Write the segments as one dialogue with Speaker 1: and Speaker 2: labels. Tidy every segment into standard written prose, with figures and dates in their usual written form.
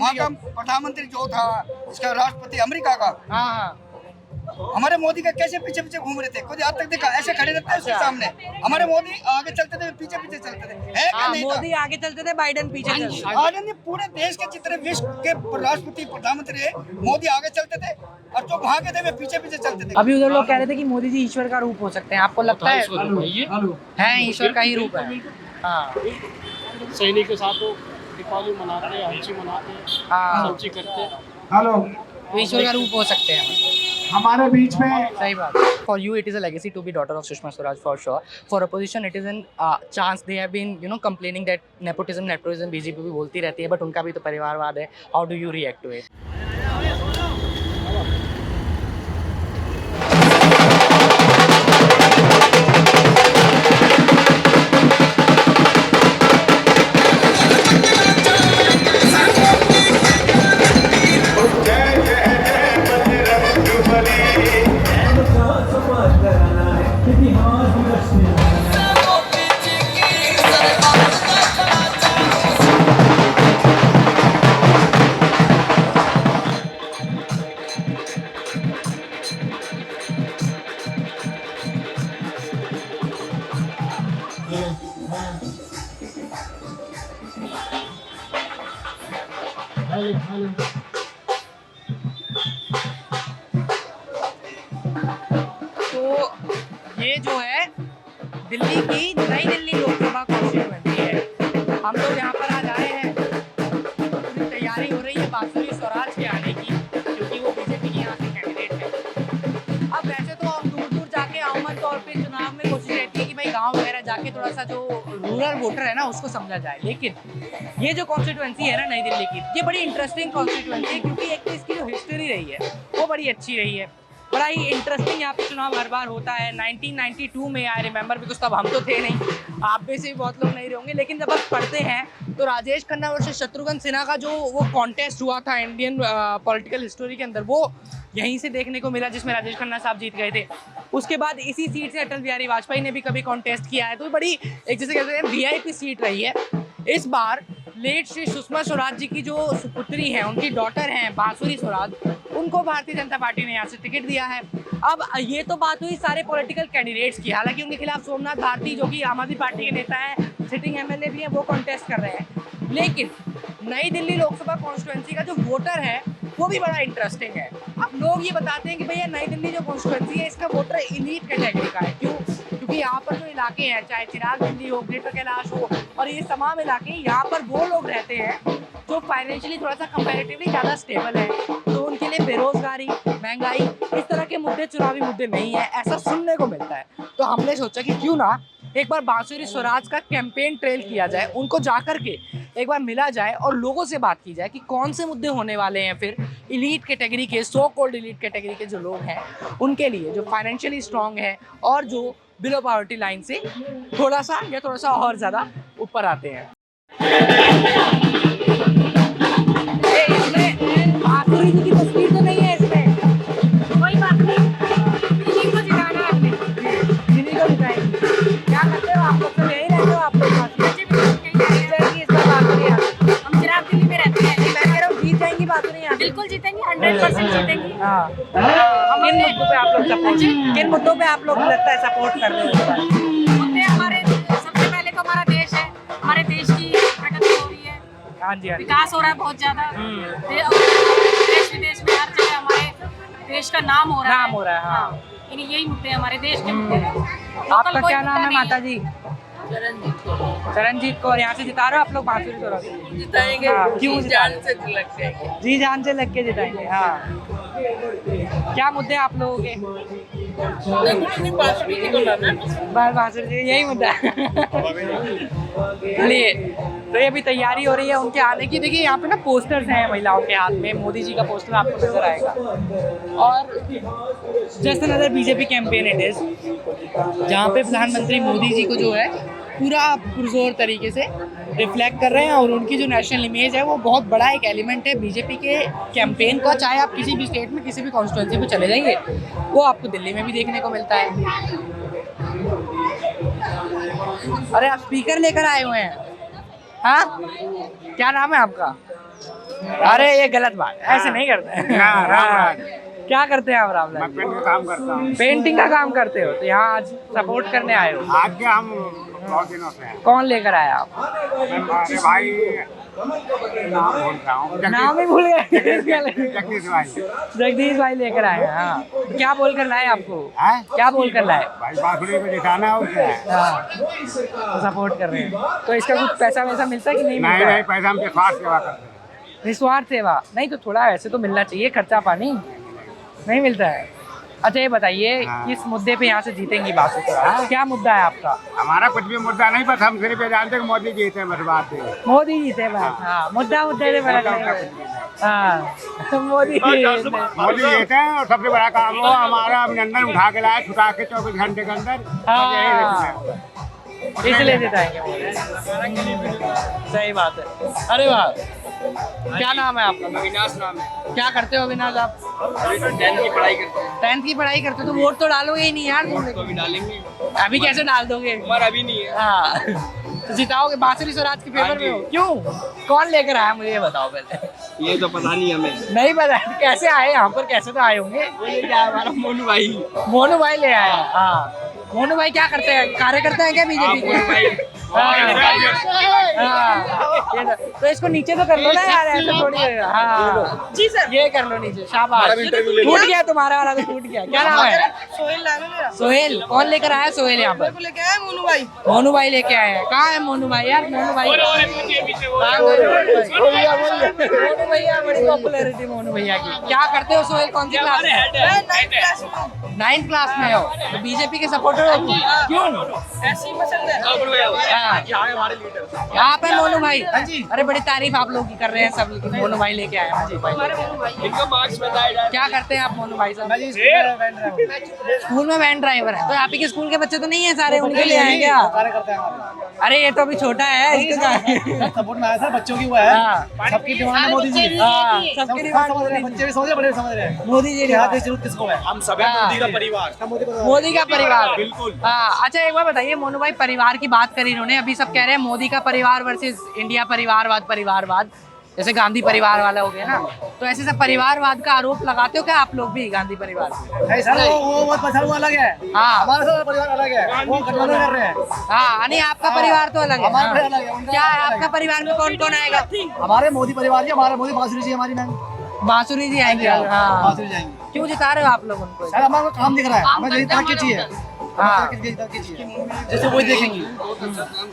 Speaker 1: वहाँ का प्रधानमंत्री जो था, इसका राष्ट्रपति अमेरिका का,
Speaker 2: हाँ
Speaker 1: हमारे मोदी का कैसे पीछे पीछे घूम रहे थे, खुद आज तक देखा ऐसे खड़े रहते हैं उसके सामने। हमारे मोदी आगे चलते थे, पीछे पीछे चलते थे, है क्या नहीं था?
Speaker 2: मोदी आगे चलते थे, बाइडेन पीछे चलते थे।
Speaker 1: आज नहीं, पूरे देश के जितने विश्व के राष्ट्रपति प्रधानमंत्री है, मोदी आगे चलते थे और जो वहाँ के थे वे पीछे पीछे चलते थे।
Speaker 2: अभी उधर लोग कह रहे थे कि मोदी जी ईश्वर का रूप हो सकते हैं, आपको लगता है? है ईश्वर का ही रूप है। हाँ
Speaker 3: सैनिक के साथ वो दीपावली मनाते हैं, हंसी मनाते हैं,
Speaker 2: हाँ,
Speaker 3: सब चीज करते हैं।
Speaker 4: हेलो,
Speaker 2: तो ईश्वर का रूप हो सकते हैं।
Speaker 4: हमारे बीच में
Speaker 2: सही बात। For you it is a legacy to be daughter of Sushma Swaraj for sure. For opposition it is an chance. They have been complaining that nepotism BJP भी बोलती रहती है, but उनका भी तो परिवारवाद है. How do you react to it? तो ये जो है दिल्ली की नई दिल्ली लोकसभा कॉन्स्टिट्यूएंसी है। हम लोग यहाँ पर आज आए हैं, पूरी तैयारी हो रही है बांसुरी स्वराज के आने की, क्योंकि वो बीजेपी की यहाँ से कैंडिडेट है। अब वैसे तो हम दूर दूर जाके आमद तौर पे चुनाव में कोशिश रहती है कि भाई गाँव वगैरह जाके थोड़ा सा जो रूरल वोटर है ना उसको समझा जाए, लेकिन ये जो कॉन्स्टिट्यूएंसी है ना नई दिल्ली की, ये बड़ी इंटरेस्टिंग कॉन्स्टिट्यूएंसी है, क्योंकि एक तो इसकी जो हिस्ट्री रही है वो बड़ी अच्छी रही है। बड़ा ही इंटरेस्टिंग यहाँ पे चुनाव हर बार होता है। 1992 में आई रिमेंबर, बिकॉज तब हम तो थे नहीं, आप में से भी बहुत लोग नहीं रहोगे, लेकिन जब आप पढ़ते हैं तो राजेश खन्ना वर्सेस शत्रुघ्न सिन्हा का जो वो कॉन्टेस्ट हुआ था इंडियन पॉलिटिकल हिस्टोरी के अंदर, वो यहीं से देखने को मिला, जिसमें राजेश खन्ना साहब जीत गए थे। उसके बाद इसी सीट से अटल बिहारी वाजपेयी ने भी कभी कॉन्टेस्ट किया है, तो बड़ी एक जैसे कहते हैं VIP सीट रही है। इस बार लेट श्री सुषमा स्वराज जी की जो सुपुत्री हैं, उनकी डॉटर हैं बांसुरी स्वराज, उनको भारतीय जनता पार्टी ने यहाँ से टिकट दिया है। अब ये तो बात हुई सारे पॉलिटिकल कैंडिडेट्स की, हालांकि उनके खिलाफ सोमनाथ भारती जो कि आम आदमी पार्टी के नेता है, सिटिंग MLA भी है, वो कॉन्टेस्ट कर रहे हैं। लेकिन नई दिल्ली लोकसभा कॉन्स्टिट्यूएंसी का जो वोटर है वो भी बड़ा इंटरेस्टिंग है। अब लोग ये बताते हैं कि भैया नई दिल्ली जो कॉन्स्टिट्यूएंसी है इसका वोटर इलीट कैटेगरी का है। क्यों? क्योंकि यहाँ पर जो इलाके हैं, चाहे चिराग दिल्ली हो, ग्रेटर कैलाश हो, और ये तमाम इलाके, यहाँ पर वो लोग रहते हैं जो फाइनेंशियली थोड़ा सा कंपैरेटिवली ज़्यादा स्टेबल है, तो उनके लिए बेरोजगारी, महंगाई, इस तरह के मुद्दे चुनावी मुद्दे नहीं है, ऐसा सुनने को मिलता है। तो हमने सोचा कि क्यों ना एक बार बांसुरी स्वराज का कैंपेन ट्रेल किया जाए, उनको जा कर के एक बार मिला जाए और लोगों से बात की जाए कि कौन से मुद्दे होने वाले हैं फिर इलीट कैटेगरी के, सो कॉल्ड इलीट कैटेगरी के जो लोग हैं उनके लिए, जो फाइनेंशियली स्ट्रांग है और जो बिलो पॉवर्टी लाइन से थोड़ा सा और ज़्यादा ऊपर आते हैं। इसमें बांसुरी जी की तस्वीर तो नहीं है इसमें,
Speaker 5: कोई बात नहीं, इन्हीं को जिताना है आपने।
Speaker 2: जिन्हीं को जिताएंगे। क्या करते हो आप लोग? तो यही रहते हो आप लोग?
Speaker 5: मुझे भी कहीं नहीं है।
Speaker 2: जीत जाएंगी इस बार बांसुरी यहाँ से?
Speaker 5: हम चिराग दिल्ली में रहते हैं।
Speaker 2: मैं कह रहा हूँ जीत जाएंगी बांसुरी यहाँ से?
Speaker 5: बिल्कुल जीतेंगी, 100% जीतेंगी।
Speaker 2: हाँ। किन मुद्दों पे आप लोग सपोर्ट, किन मुद्दों पे आप लोग लगता है सपोर्ट कर रहे हो?
Speaker 5: मुद्दे हमारे, सबसे पहले तो हमारा देश है, हमारे देश की प्रगति हो रही है,
Speaker 2: हाँ जी, हाँ जी।
Speaker 5: विकास हो रहा है बहुत ज्यादा, देश विदेश में हर जगह हमारे देश का नाम हो रहा है।
Speaker 2: हाँ।
Speaker 5: यही मुद्दे हमारे देश के मुद्दे हैं।
Speaker 2: आपका
Speaker 5: लोकल कोई
Speaker 2: क्या नाम
Speaker 5: मुद्दा
Speaker 2: है
Speaker 5: नहीं
Speaker 2: माता जी? चरणजीत कौर। यहाँ से जिता रहे हो आप लोग बांसुरी स्वराज?
Speaker 6: जिताएंगे।
Speaker 2: हाँ, क्यों
Speaker 6: जी जान से लग जाएंगे।
Speaker 2: जी जान से लग के जिताएंगे। हाँ। क्या मुद्दे आप लोगों के?
Speaker 6: बांसुरी जी को लाना।
Speaker 2: बस बांसुरी जी, यही मुद्दा है। चलिए, तो ये अभी तैयारी हो रही है उनके आने की। देखिए यहाँ पे ना पोस्टर्स हैं महिलाओं के हाथ में, मोदी जी का पोस्टर आपको नजर आएगा, और just another BJP campaign it is, जहाँ पे प्रधानमंत्री मोदी जी को जो है पूरा पुरजोर तरीके से रिफ्लेक्ट कर रहे हैं, और उनकी जो नेशनल इमेज है वो बहुत बड़ा एक एलिमेंट है BJP के कैंपेन का। चाहे आप किसी भी स्टेट में किसी भी कॉन्स्टिट्यूएंसी में चले जाइए, वो आपको दिल्ली में भी देखने को मिलता है। अरे आप स्पीकर लेकर आए हुए हैं? हाँ, क्या नाम है आपका? अरे ये गलत बात है, ऐसे नहीं करते हैं। हाँ। क्या करते हैं आप रामलाल?
Speaker 4: मैं पेंट का काम करता हूँ।
Speaker 2: पेंटिंग का काम करते हो, तो यहाँ आज सपोर्ट करने आए हो।
Speaker 4: आज के हम बहुत दिनों से हैं।
Speaker 2: कौन लेकर आया आप?
Speaker 4: अरे भाई नाम भूल रहा हूँ।
Speaker 2: नाम ही भूल गए।
Speaker 4: जगदीश भाई।
Speaker 2: जगदीश भाई लेकर आए हैं। हाँ, तो क्या बोल कर लाए आपको?
Speaker 4: हैं?
Speaker 2: क्या बोल कर लाए?
Speaker 4: भाई बांसुरी को दिखाना है और क्या है?
Speaker 2: हाँ, तो सपोर्ट कर रहे हैं। तो इसका कुछ पैसा वैसा मिलता है कि नहीं
Speaker 4: नहीं
Speaker 2: मिलता?
Speaker 4: नहीं, पैसा हम स्वास्थ्य सेवा करते हैं।
Speaker 2: निस्वार्थ सेवा नहीं, तो थोड़ा ऐसे तो मिलना चाहिए, खर्चा पानी नहीं मिलता है। अच्छा ये बताइए,
Speaker 4: हाँ।
Speaker 2: किस मुद्दे पे यहाँ से जीतेंगी बासुरी? क्या मुद्दा है आपका?
Speaker 4: हमारा कुछ भी मुद्दा नहीं, बस हम सिर्फ ये जानते हैं कि मोदी जीते हैं, बस बात है।
Speaker 2: मोदी जीते बस। हाँ, मुद्दा मुद्दे से बड़ा नहीं है। हाँ, मोदी जीते।
Speaker 4: मोदी जीते हैं और सबसे बड़ा काम हो हमारा अभिनंदन उठा के लाए, छुटा के 24 घंटे के अंदर।
Speaker 2: हाँ।
Speaker 4: बस यही देखना है।
Speaker 2: इसलिए जिताएंगे मोदी। सही बात है। अरे वाह, क्या नाम है आपका?
Speaker 6: अविनाश नाम है।
Speaker 2: क्या करते हो अविनाश आप?
Speaker 6: अभी तो 10th की पढ़ाई करते हैं।
Speaker 2: 10th की पढ़ाई करते हो तो वोट तो डालोगे ही नहीं यार तुम।
Speaker 6: तो अभी डालेंगे।
Speaker 2: अभी कैसे डाल दोगे?
Speaker 6: उम्र अभी नहीं है।
Speaker 2: हाँ, तो जिताओगे बांसुरी स्वराज के फेवर में हो? क्यों? कौन लेकर आया मुझे ये बताओ पहले।
Speaker 6: ये तो पता नहीं हमें।
Speaker 2: नहीं पता, कैसे आए यहाँ पर? कैसे तो आए होंगे।
Speaker 6: वो ले क्या हमारा मोनू भाई।
Speaker 2: मोनू भाई ले आया। हाँ, मोनू भाई क्या करते हैं? कार्यकर्ता है क्या बीजेपी के? तो इसको नीचे तो कर लो ना यार, ऐसे थोड़ी है। हाँ जी सर, ये कर लो नीचे, शाबाश। टूट गया तुम्हारा वाला, तो टूट गया। क्या नाम है?
Speaker 5: सोहेल नाम है मेरा।
Speaker 2: सोहेल। कौन लेकर आया सोहेल यहाँ पर?
Speaker 5: लेके आए मोनू भाई।
Speaker 2: मोनू भाई लेके आए हैं। कहाँ है मोनू भाई यार? मोनू भाई कहाँ गए? मोनू भैया, बड़ी पॉपुलैरिटी मोनू भैया की। क्या करते हो सोहेल? कौन सी क्लास में? 9th क्लास में हो, तो बीजेपी के सपोर्टर हो? क्यों?
Speaker 5: ऐसी पसंद है।
Speaker 2: हाँ, यहाँ पे मोनू भाई। अरे बड़ी तारीफ आप लोग की कर रहे हैं सब, लेकिन मोनू भाई लेके आए हैं।
Speaker 6: इनको मार्क्स बताया।
Speaker 2: क्या करते हैं आप मोनू भाई साहब? स्कूल में वैन ड्राइवर है। तो आप ही के स्कूल के बच्चे तो नहीं है सारे, उनके लिए आए क्या? अरे ये तो अभी छोटा है, इसके
Speaker 1: सपोर्ट में आया सर, बच्चों की वो है।
Speaker 2: हाँ,
Speaker 1: सबकी डिमांड है मोदी जी।
Speaker 2: हाँ, सबकी डिमांड
Speaker 1: समझ रहे हैं, बच्चे भी समझ रहे, बड़े भी समझ रहे हैं।
Speaker 2: मोदी जी
Speaker 1: क्या
Speaker 2: ने
Speaker 1: देश जरूरत किसको है?
Speaker 3: हम सब मोदी का परिवार।
Speaker 2: मोदी का परिवार।
Speaker 3: बिल्कुल।
Speaker 2: हाँ, अच्छा एक बार बताइए, मोनू भाई परिवार की बात करी इन्होंने, अभी सब कह रहे हैं मोदी का परिवार वर्सेस इंडिया परिवारवाद, जैसे गांधी परिवार वाला हो गया ना, तो ऐसे सब परिवारवाद का आरोप लगाते हो क्या आप लोग भी गांधी परिवार पे?
Speaker 1: नहीं सर, वो पसंद, वो अलग है।
Speaker 2: हाँ।
Speaker 1: हमारा सारा परिवार अलग है, वो गठबंधन कर रहे हैं।
Speaker 2: हाँ, नहीं आपका परिवार तो अलग है।
Speaker 1: हमारा
Speaker 2: हाँ।
Speaker 1: परिवार अलग है, उनका
Speaker 2: क्या है
Speaker 1: अलग है।
Speaker 2: आपका परिवार में कौन कौन आएगा?
Speaker 1: हमारे मोदी परिवार जी, हमारा मोदी बांसुरी जी, हमारी मैम
Speaker 2: बांसुरी जी आएंगे। हाँ,
Speaker 1: बांसुरी जाएंगे।
Speaker 2: क्यों जिता रहे हो आप लोग उनको?
Speaker 1: सर हमारा काम दिख रहा है, हमें यही तरक्की चाहिए।
Speaker 2: हाँ।
Speaker 1: तरक्की चाहिए, जैसे वही देखेंगे।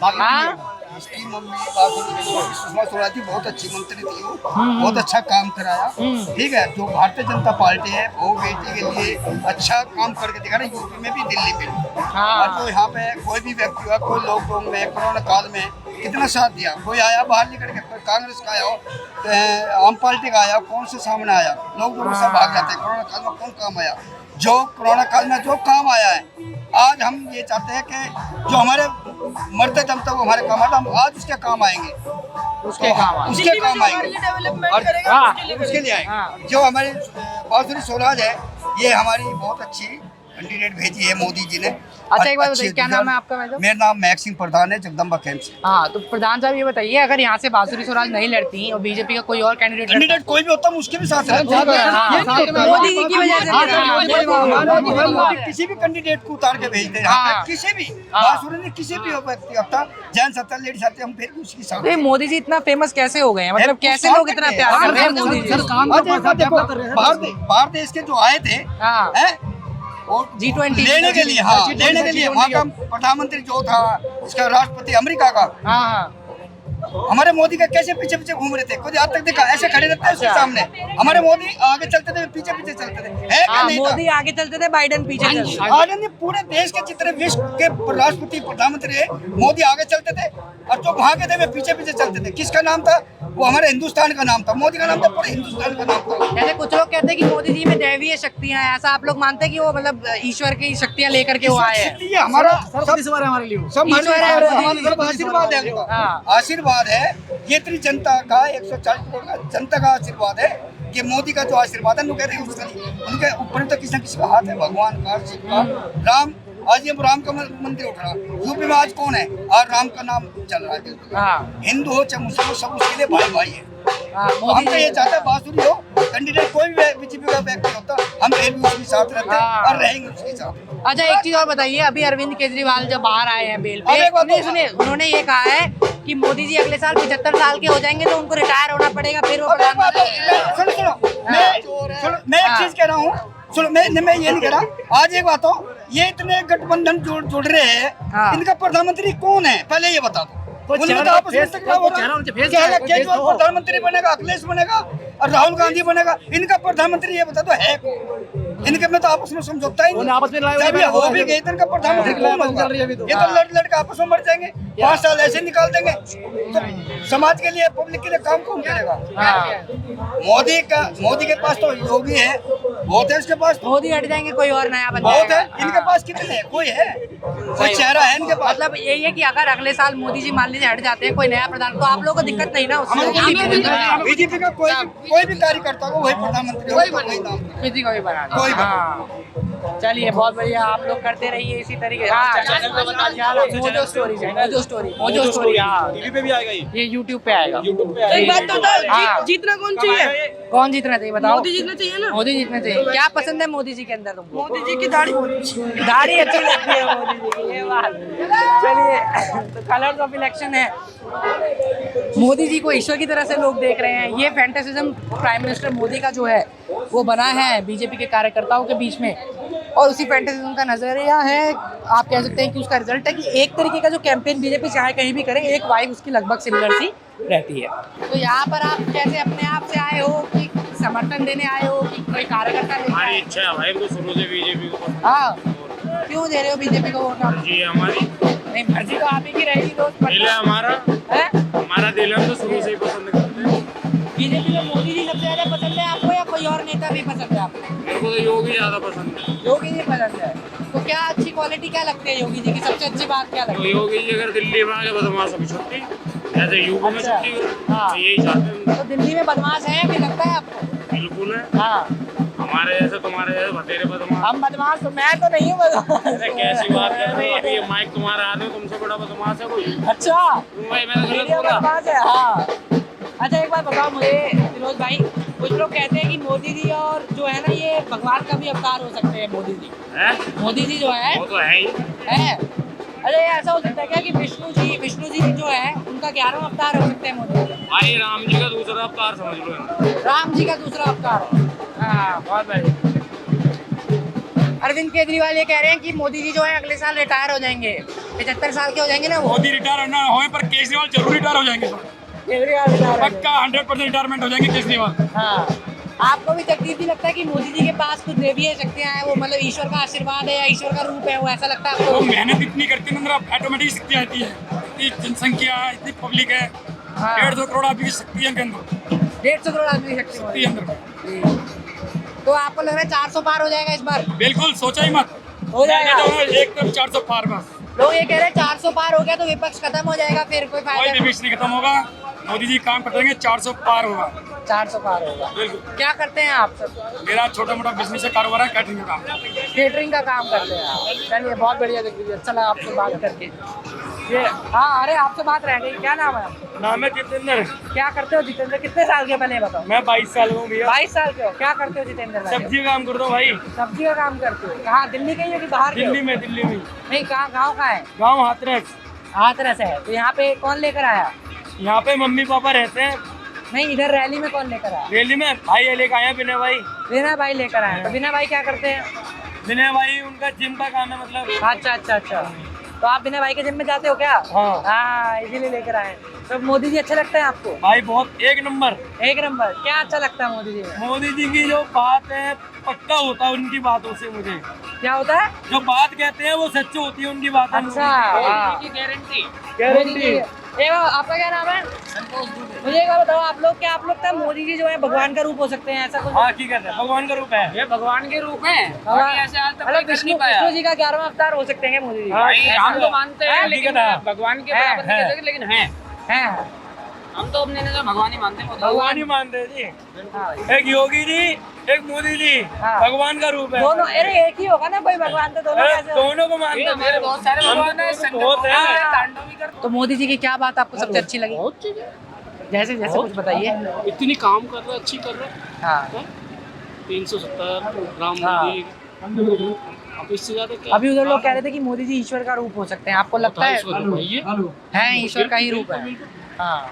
Speaker 2: हाँ,
Speaker 1: इसकी मम्मी सुषमा स्वराज जी बहुत अच्छी मंत्री थी, वो बहुत अच्छा काम कराया। ठीक है, जो भारतीय जनता पार्टी है वो बेटी के लिए अच्छा काम करके दिखा रहा है, यूपी में भी, दिल्ली में भी।
Speaker 2: हाँ।
Speaker 1: और जो यहाँ पे कोई भी व्यक्ति हुआ, कोई लॉकडाउन में, कोरोना काल में कितना साथ दिया। कोई आया बाहर निकल के, कोई कांग्रेस का आया हो, आम पार्टी का आया, कौन से सामने आया। लॉकडाउन में सब भाग जाते हैं, कोरोना काल में कौन काम आया? जो कोरोना काल में जो काम आया है, आज हम ये चाहते हैं कि जो हमारे मरते दम तक वो हमारे काम आता, हम आज उसके काम आएंगे,
Speaker 2: उसके काम आएंगे।
Speaker 1: उसके काम आएंगे
Speaker 5: डेवलपमेंट
Speaker 1: और
Speaker 5: करेगा
Speaker 2: हाँ,
Speaker 1: उसके लिए आएंगे।
Speaker 2: हाँ।
Speaker 1: जो हमारी बांसुरी स्वराज है, ये हमारी बहुत अच्छी कैंडिडेट भेजी है मोदी जी ने।
Speaker 2: अच्छा एक बात
Speaker 1: अच्छी
Speaker 2: बताइए, क्या नाम है आपका मैडम?
Speaker 1: मेरा नाम महक सिंह प्रधान है, जगदम्बा कैंप से।
Speaker 2: हाँ, तो प्रधान साहब ये बताइए, अगर यहाँ से बांसुरी स्वराज नहीं लड़ती और बीजेपी का कोई और कैंडिडेट
Speaker 1: कोई भी होता है, उसके भी साथ है।
Speaker 2: मोदी जी की वजह
Speaker 1: मोदी किसी भी कैंडिडेट को उतार के भेजते हैं,
Speaker 2: हाँ।
Speaker 1: किसी भी
Speaker 2: हाँ।
Speaker 1: बांसुरी ने किसी भी व्यक्ति होता, जैन सत्ता, लेडीज आते, हम फिर भी उसकी साथ।
Speaker 2: तो मोदी जी इतना फेमस कैसे हो गए हैं? मतलब कैसे लोग इतना प्यार कर रहे हैं मोदी जी?
Speaker 1: बाहर देश के जो आए थे,
Speaker 2: हाँ, G20
Speaker 1: लेने के लिए, हाँ लेने के लिए, वहाँ का प्रधानमंत्री जो था, उसका राष्ट्रपति अमेरिका का,
Speaker 2: हाँ, हाँ।
Speaker 1: हमारे मोदी का कैसे पीछे पीछे घूम रहे थे, खुद आज तक देखा, ऐसे खड़े रहते हैं उसके सामने। हमारे मोदी आगे चलते थे, पीछे पीछे चलते थे, है क्या? नहीं था।
Speaker 2: मोदी आगे चलते थे, बाइडेन पीछे चलते थे।
Speaker 1: आज ने पूरे देश के जितने विश्व के राष्ट्रपति प्रधानमंत्री है, मोदी आगे चलते थे और जो वहाँ के थे वे पीछे पीछे चलते थे। किसका नाम था? वो हमारे हिंदुस्तान का नाम था, मोदी का नाम था, पूरे हिंदुस्तान का नाम था।
Speaker 2: जैसे कुछ लोग कहते हैं कि मोदी जी में दैवीय शक्तियां हैं, ऐसा आप लोग मानते हैं कि वो मतलब ईश्वर की शक्तियां लेकर के वो आए हैं?
Speaker 1: ये हमारा सब हमारे लिए, सब
Speaker 2: ईश्वर है,
Speaker 1: हमारा आशीर्वाद है उनका।
Speaker 2: हाँ।
Speaker 1: आशीर्वाद है, ये इतनी जनता का, 140 करोड़ का जनता का आशीर्वाद है। ये मोदी का जो आशीर्वाद है, उनके ऊपर तो किसी न किसी का हाथ है, भगवान का, शिव का, राम आज ये राम का मंदिर उठ रहा, यूपी में आज कौन है, आज राम का नाम चल रहा है बिल्कुल।
Speaker 2: हाँ
Speaker 1: हिंदू हो चाहे मुसलमान, सब उसके लिए भाई भाई है।
Speaker 2: हाँ,
Speaker 1: हम
Speaker 2: मोदी
Speaker 1: तो ये
Speaker 2: जी
Speaker 1: चाहते हैं बांसुरी हो, कैंडिडेट कोई भी बीजेपी का व्यक्ति होता, हम फिर भी उसके साथ रहते हैं
Speaker 2: हाँ।
Speaker 1: और रहेंगे उसके साथ।
Speaker 2: अच्छा एक चीज और बताइए, अभी अरविंद केजरीवाल जब बाहर आए हैं बेल पे,
Speaker 1: अरे बाबा।
Speaker 2: सुनिए उन्होंने ये कहा है कि मोदी जी अगले साल 75 साल के हो जाएंगे तो उनको रिटायर होना पड़ेगा, फिर वो
Speaker 1: अब एक बात
Speaker 2: प्रधानमंत्री।
Speaker 1: सुनो, मैं एक चीज कह रहा हूँ, सुनो मैं ये नहीं कह रहा। आज एक बात हो, ये इतने गठबंधन जुड़ रहे हैं,
Speaker 2: हाँ।
Speaker 1: इनका प्रधानमंत्री कौन है पहले ये बता दो। उनमें तो आपस में टकराव हो रहा है। केजरीवाल प्रधानमंत्री बनेगा, अखिलेश बनेगा और राहुल गांधी बनेगा, इनका प्रधानमंत्री ये बता दो है कौन? इनके में तो आपस में समझौता ही नहीं।
Speaker 3: आपस में
Speaker 1: जब ये हो भी गई तो इनका प्रधानमंत्री कौन होगा? ये तो लड़ के आपस में मर जाएंगे, 5 साल ऐसे निकाल देंगे। तो समाज के लिए, पब्लिक के लिए काम कौन करेगा? मोदी के पास तो योगी है, बहुत है इसके पास,
Speaker 2: मोदी हट जाएंगे कोई और नया बन
Speaker 1: बहुत
Speaker 2: जाएगा।
Speaker 1: है। इनके पास कितने हैं? कोई है, कोई चेहरा है इनके पास?
Speaker 2: मतलब यही है कि अगर अगले साल मोदी जी मान लीजिए हट जाते हैं, कोई नया प्रधान, तो आप लोगों को दिक्कत नहीं ना उससे?
Speaker 1: बीजेपी का कोई भी कार्यकर्ता को वही प्रधानमंत्री होगा, वही नाम।
Speaker 2: किसी को भी बना दो।
Speaker 1: कोई भी।
Speaker 2: हाँ। चलिए बहुत बढ़िया, आप लोग करते रहिए इसी तरीके। हाँ मोजो स्टोरी हाँ
Speaker 6: टीवी पे भी आएगा ये।
Speaker 2: ये यूट्यूब पे आएगा।
Speaker 5: एक बात तो बताओ,
Speaker 2: हाँ।
Speaker 5: जीतना कौन चाहिए?
Speaker 2: कौन जीतना चाहिए बताओ?
Speaker 5: मोदी जीतना चाहिए ना।
Speaker 2: मोदी जीतना चाहिए। क्या पसंद है मोदी जी के अंदर तुमको?
Speaker 5: मोदी जी की दाढ़ी बहुत अच्छी है।
Speaker 2: दाढ़ी अच्छी लगती है मोदी जी की, ये बात। चलिए तो कलर्स ऑफ इलेक्शन है, मोदी जी को ईश्वर की तरह से लोग देख रहे हैं। ये फैंटेसिज्म प्राइम मिनिस्टर मोदी का जो है वो बना है बीजेपी के कार्यकर्ताओं के बीच में, और उसी फैंटेसिज्म का नजरिया है, आप कह सकते हैं कि उसका रिजल्ट है कि एक तरीके का जो कैंपेन बीजेपी चाहे कहीं भी करे, एक वाइब उसकी लगभग सिमिलर सी रहती है। तो यहाँ पर आप कैसे अपने आप से आए हो कि समर्थन देने आए हो कि कोई कार्यकर्ता लेके
Speaker 3: हमारी
Speaker 2: आए?
Speaker 3: इच्छा है भाई, हम तो शुरू से बीजेपी को पसंद
Speaker 2: हाँ, क्यों दे रहे हो बीजेपी को वोट आप?
Speaker 3: जी हमारी
Speaker 2: नहीं मर्जी तो आप ही की रहेगी दोस्त।
Speaker 3: दिल है
Speaker 2: हैं?
Speaker 3: हमारा दिल है, हम तो शुरू से ही पसंद करते हैं।
Speaker 2: बीजेपी में मोदी जी सबसे ज्यादा पसंद है आपको या कोई और नेता भी पसंद है आपको?
Speaker 3: मेरे को तो योगी ज्यादा पसंद है।
Speaker 2: योगी जी पसंद है। तो क्या अच्छी क्वालिटी क्या लगती है योगी जी की? सबसे अच्छी बात क्या
Speaker 3: तो
Speaker 2: लगती है?
Speaker 3: योगी जी अगर दिल्ली में आके बदमाशों की छुट्टी, जैसे यूपी में
Speaker 2: अच्छा।
Speaker 3: छुट्टी हो,
Speaker 2: हाँ।
Speaker 3: तो यही चाहते हैं।
Speaker 2: तो दिल्ली में बदमाश है क्या लगता है आपको?
Speaker 3: बिल्कुल है,
Speaker 2: हाँ
Speaker 3: हमारे जैसे तुम्हारे जैसे बतेरे बदमाश।
Speaker 2: हम बदमाश तो मैं तो नहीं हूँ बदमाश।
Speaker 3: अरे कैसी बात कर रहे हो? अभी ये माइक तुम्हारा हाथ में, तुमसे बड़ा बदमाश है कोई?
Speaker 2: अच्छा
Speaker 3: भाई मैंने गलत
Speaker 2: मीडिया
Speaker 3: बोला?
Speaker 2: बदमाश है। हाँ अच्छा एक बात बताओ मुझे फिरोज भाई, कुछ लोग कहते हैं कि मोदी जी और जो है ना ये भगवान का भी अवतार हो सकते हैं मोदी जी।
Speaker 3: हैं?
Speaker 2: मोदी जी जो है
Speaker 3: वो तो है ही।
Speaker 2: है, अरे ऐसा हो सकता है क्या कि विष्णु जी जो है उनका 11वां अवतार हो सकते हैं मोदी जी?
Speaker 3: भाई राम जी का दूसरा अवतार समझ लो इनको।
Speaker 2: राम जी का दूसरा अवतार है। हाँ बहुत बढ़िया। अरविंद केजरीवाल ये कह रहे हैं कि मोदी जी जो है अगले साल रिटायर हो जाएंगे, 75 साल के हो जाएंगे ना वो।
Speaker 7: मोदी रिटायर ना होए पर केजरीवाल जरूर रिटायर हो जाएंगे सर।
Speaker 2: केजरीवाल रिटायर हो जाएंगे।
Speaker 7: पक्का 100% रिटायरमेंट हो जाएंगे केजरीवाल।
Speaker 2: हाँ आपको भी तकलीफ नहीं लगता है कि मोदी जी के पास कुछ देवीय शक्तियाँ हैं, वो मतलब ईश्वर का आशीर्वाद है या ईश्वर का रूप है, वो ऐसा लगता है
Speaker 7: वो
Speaker 2: आपको?
Speaker 7: मेहनत इतनी करते हैं अंदर ऑटोमेटिक शक्ति आती है। इतनी जनसंख्या है, इतनी पब्लिक है,
Speaker 2: हाँ।
Speaker 7: 150 करोड़ आदमी की शक्ति है इनके अंदर।
Speaker 2: 150 करोड़ आदमी की शक्ति
Speaker 7: शक्ति
Speaker 2: है।
Speaker 7: है अंदर।
Speaker 2: तो आपको लग रहा है 400 पार हो जाएगा इस बार?
Speaker 7: बिल्कुल सोचा ही मत।
Speaker 2: हो जाएगा।
Speaker 7: एक तरफ 400 पार बस।
Speaker 2: लोग ये कह रहे हैं 400 पार हो गया तो विपक्ष खत्म हो जाएगा, फिर कोई
Speaker 7: कोई
Speaker 2: फायदा नहीं।
Speaker 7: विपक्ष नहीं खत्म होगा। मोदी जी काम करते रहेंगे, 400 पार होगा।
Speaker 2: 400 पार होगा।
Speaker 7: बिल्कुल।
Speaker 2: क्या करते हैं आप सब?
Speaker 7: मेरा छोटा मोटा बिजनेस है, कारोबार है, कैटरिंग का काम।
Speaker 2: केटरिंग का काम करते हैं आप। चलिए बहुत बढ़िया दिख अच्छा लगा आपसे बात करके। ये हाँ अरे आपसे बात रह गई, क्या नाम है आपका?
Speaker 7: नाम है जितेंद्र।
Speaker 2: क्या करते हो जितेंद्र? कितने साल के पहले बताओ?
Speaker 7: मैं 22 साल का हूँ भैया।
Speaker 2: 22 साल के हो। क्या करते हो जितेंद्र भाई?
Speaker 7: सब्जी का काम करता हूँ भाई।
Speaker 2: सब्जी का काम करते हो। कहाँ, दिल्ली के ही हो कि बाहर के हो?
Speaker 7: दिल्ली में।
Speaker 2: नहीं कहाँ, गाँव कहाँ है?
Speaker 7: गाँव हाथरस।
Speaker 2: हाथरस है। तो यहाँ पे कौन लेकर आया?
Speaker 7: यहाँ पे मम्मी पापा रहते हैं।
Speaker 2: नहीं इधर रैली में कौन लेकर आया?
Speaker 7: रैली में भाई लेकर आए हैं विनय भाई।
Speaker 2: विनय भाई लेकर आए। तो विनय भाई क्या करते हैं?
Speaker 7: विनय भाई उनका जिम का काम है मतलब।
Speaker 2: अच्छा तो आप विनय भाई के जिम में जाते हो क्या? हाँ इसीलिए लेकर आए। तो मोदी जी अच्छे लगते हैं आपको?
Speaker 7: भाई बहुत एक नंबर।
Speaker 2: एक नंबर। क्या अच्छा लगता है मोदी जी में?
Speaker 7: मोदी जी की जो बात है पक्का होता है उनकी बातों से। मुझे
Speaker 2: क्या होता है?
Speaker 7: जो बात कहते हैं वो सच्ची होती है उनकी बात।
Speaker 2: अच्छा हाँ।
Speaker 7: गारंटी।
Speaker 2: आपका क्या नाम है? मुझे एक बात बताओ, आप लोग क्या मोदी जी जो है भगवान का रूप हो सकते हैं, ऐसा कुछ?
Speaker 7: हाँ की कहते हैं भगवान का रूप है।
Speaker 6: ये भगवान के रूप में
Speaker 2: मतलब विष्णु जी का 11वां अवतार हो सकते हैं मोदी जी?
Speaker 6: हम तो मानते हैं,
Speaker 7: हाँ,
Speaker 6: लेकिन
Speaker 7: ठीक है।
Speaker 6: भगवान के बराबर नहीं कह सकते, लेकिन हैं। हम तो अपने ने भगवान ही मानते हैं।
Speaker 7: भगवान ही मानते हैं जी। एक योगी जी, एक मोदी जी, भगवान का रूप है।
Speaker 2: दोनों, अरे एक ही होगा ना कोई भगवान, तो दोनों कैसे होंगे?
Speaker 7: दोनों को मानते हैं।
Speaker 6: मेरे बहुत सारे भगवान हैं,
Speaker 7: बहुत है।
Speaker 6: तांडव भी करते
Speaker 2: तो मोदी जी की क्या बात आपको सबसे अच्छी लगी?
Speaker 3: बहुत चीजें,
Speaker 2: जैसे जैसे कुछ बताइए।
Speaker 3: इतनी काम कर रहे, अच्छी कर रहे।
Speaker 2: हाँ
Speaker 3: 370 राम मंदिर, अब इससे ज्यादा क्या?
Speaker 2: अभी उधर लोग कह रहे थे कि मोदी जी ईश्वर का रूप हो सकते हैं, आपको लगता है? है ईश्वर का ही रूप है। हाँ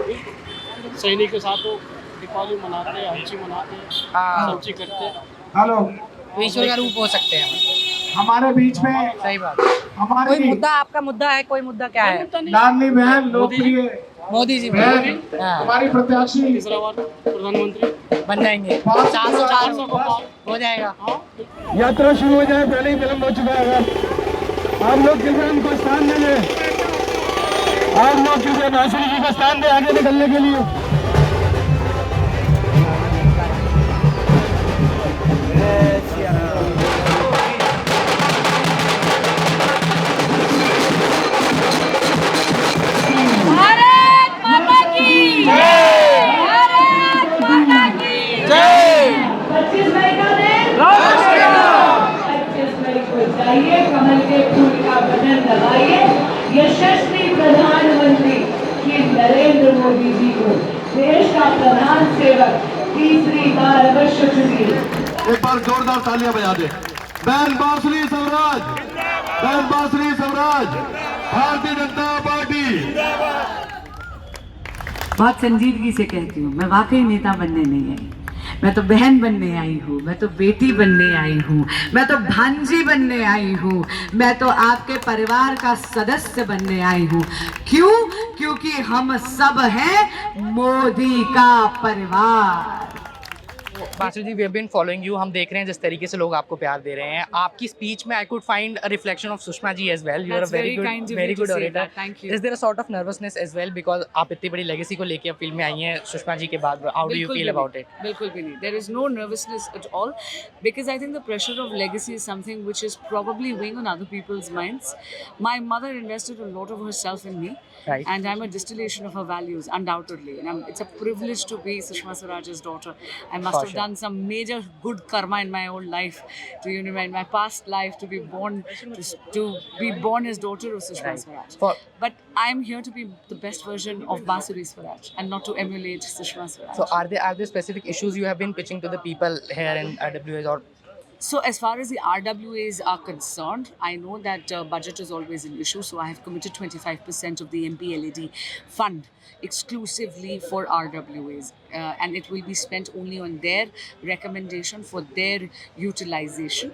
Speaker 3: सैनिक के साथ वो दीपावली मनाते हैं, हंसी मनाते हैं,
Speaker 2: हाँ,
Speaker 3: सब चीज करते हैं।
Speaker 4: हेलो,
Speaker 2: तो ईश्वर का रूप हो सकते हैं।
Speaker 4: हमारे बीच में
Speaker 2: सही बात।
Speaker 4: हमारी
Speaker 2: कोई मुद्दा, आपका मुद्दा है? कोई मुद्दा क्या है?
Speaker 4: लाडली बहन, लोकप्रिय
Speaker 2: मोदी जी
Speaker 4: बहन,
Speaker 2: हाँ,
Speaker 4: हमारी प्रत्याशी
Speaker 3: तीसरा बार प्रधानमंत्री
Speaker 2: बन जाएंगे। 400 हो जाएगा।
Speaker 4: यात्रा शुरू हो जाए, पहले ही विलम्ब हो चुका है। आप लोग कृपया उनको स्थान दे दें। आप लोग कृपया बांसुरी जी को स्थान दें आगे निकलने के लिए।
Speaker 5: भारत माता की भारत माता की
Speaker 8: 25 मई का दिन 25 मई को जाइए, कमल के फूल का बटन दबाइए, यशस्वी प्रधानमंत्री श्री नरेंद्र मोदी जी को देश का प्रधान सेवक तीसरी बार अवश्य चुनिए।
Speaker 9: एक बार जोरदार तालियां बजा दे। बहन बांसुरी स्वराज, बहन बांसुरी स्वराज, भारतीय जनता पार्टी।
Speaker 8: बहुत संजीदगी से कहती हूँ, मैं वाकई नेता बनने नहीं आई, मैं तो बहन बनने आई हूँ, मैं तो बेटी बनने आई हूँ, मैं तो भांजी बनने आई हूँ, मैं तो आपके परिवार का सदस्य बनने आई हूँ। क्यों? क्योंकि हम सब हैं मोदी का परिवार।
Speaker 2: Basu ji, we have been following you. हम देख रहे हैं जिस तरीके से लोग आपको प्यार दे रहे हैं। आपकी स्पीच में I could find a reflection of Sushma ji as well. You are a very good orator. Is there a sort of nervousness as well because आप इतनी बड़ी लेगेसी को लेके अब फील्ड में आई हैं सुषमा जी के बाद? How do you feel about it?
Speaker 10: बिल्कुल भी नहीं. There is no nervousness at all because I think the pressure of legacy is something which is probably weighing on other people's minds. My mother invested a lot of herself in me.
Speaker 2: Right.
Speaker 10: And I'm a distillation of her values, undoubtedly. And it's a privilege to be Sushma Swaraj's daughter. I must have done some major good karma in my own life, in my past life, to be born as daughter of Sushma Swaraj. But I'm here to be the best version of Bansuri Swaraj and not to emulate Sushma Swaraj.
Speaker 2: So are there specific issues you have been pitching to the people here in RWAs or?
Speaker 10: So as far as the RWAs are concerned, I know that budget is always an issue. So I have committed 25% of the MPLAD fund exclusively for RWAs. And it will be spent only on their recommendation for their utilization.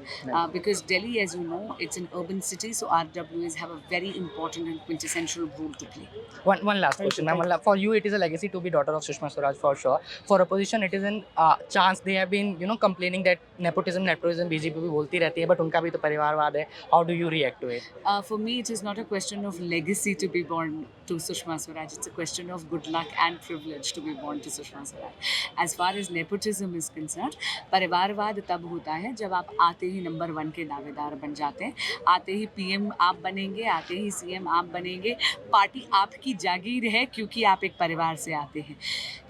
Speaker 10: Because Delhi, as you know, it's an urban city. So RWAs have a very important and quintessential role to play.
Speaker 2: One last question, ma'am. For you, it is a legacy to be daughter of Sushma Swaraj for sure. For opposition, it is a chance. They have been, complaining that nepotism, BJP भी बोलती रहती है, but उनका भी तो परिवारवाद है. How do you react to it?
Speaker 10: For me, it is not a question of legacy to be born to Sushma Swaraj. It's a question of good luck and privilege to be born to Sushma Swaraj. As far as nepotism is concerned, परिवारवाद तब होता है जब आप आते ही number 1 के दावेदार बन जाते हैं, आते ही PM आप बनेंगे, आते ही CM आप बनेंगे, पार्टी आपकी जागीर है क्योंकि आप एक परिवार से आते हैं।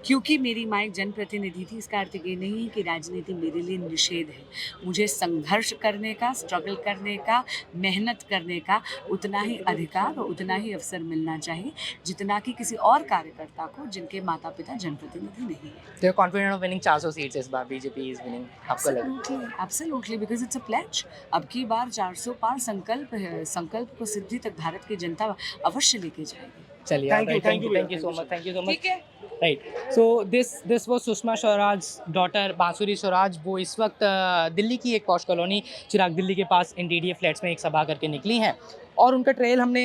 Speaker 10: क्योंकि मेरी माँ एक जनप्रतिनिधि थी, इसका अर्थ ये नहीं है कि राजनीति मेरे लिए निषेध है। मुझे संघर्ष करने का, स्ट्रगल करने का, मेहनत करने का उतना ही अधिकार और उतना ही अवसर मिलना चाहिए जितना कि किसी और कार्यकर्ता को जिनके माता पिता जनप्रतिनिधि नहीं है।
Speaker 2: So you're confident of winning 400 seats इस बार? BJP is winning. आपको लगा?
Speaker 10: Absolutely, because it's a pledge. अब की बार 400 पार संकल्प है। संकल्प को सिद्धि तक भारत की जनता अवश्य लेके जाएगी।
Speaker 2: चलिए, thank you so much. ठीक है। Right. So this was Sushma Swaraj daughter बांसुरी स्वराज। वो इस वक्त दिल्ली की एक पॉश कॉलोनी चिराग दिल्ली के पास NDDA फ्लैट्स में एक सभा करके निकली हैं और उनका ट्रेल हमने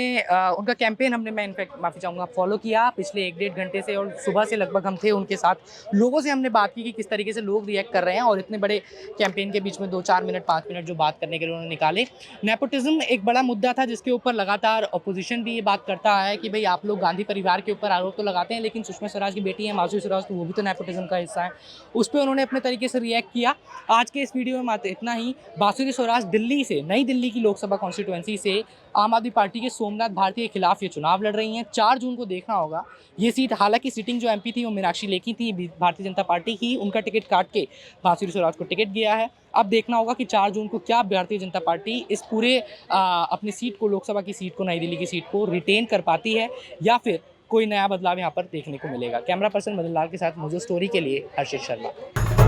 Speaker 2: उनका कैंपेन हमने, मैं इनफैक्ट माफ़ी चाहूँगा, फॉलो किया पिछले 1-1.5 घंटे से। और सुबह से लगभग हम थे उनके साथ। लोगों से हमने बात की कि किस तरीके से लोग रिएक्ट कर रहे हैं और इतने बड़े कैंपेन के बीच में 2-4 मिनट 5 मिनट जो बात करने के लिए उन्होंने निकाले। नेपोटिज्म एक बड़ा मुद्दा था जिसके ऊपर लगातार अपोजिशन भी ये बात करता है कि भाई आप लोग गांधी परिवार के ऊपर आरोप तो लगाते हैं, लेकिन सुषमा स्वराज की बेटी है बांसुरी स्वराज, तो वो भी तो नेपोटिज्म का हिस्सा है। उस पर उन्होंने अपने तरीके से रिएक्ट किया। आज के इस वीडियो में मात्र इतना ही। बांसुरी स्वराज दिल्ली से, नई दिल्ली की लोकसभा कॉन्स्टिट्यूएंसी से आम आदमी पार्टी के सोमनाथ भारती के खिलाफ ये चुनाव लड़ रही हैं। 4 जून को देखना होगा ये सीट, हालांकि सिटिंग जो एमपी थी वो मीनाक्षी लेखी थी, भारतीय जनता पार्टी की, उनका टिकट काट के बांसुरी स्वराज को टिकट गया है। अब देखना होगा कि 4 जून को क्या भारतीय जनता पार्टी इस पूरे अपनी सीट को, लोकसभा की सीट को, नई दिल्ली की सीट को रिटेन कर पाती है या फिर कोई नया बदलाव यहाँ पर देखने को मिलेगा। कैमरा पर्सन मदन लाल के साथ मुझे स्टोरी के लिए हर्षित शर्मा।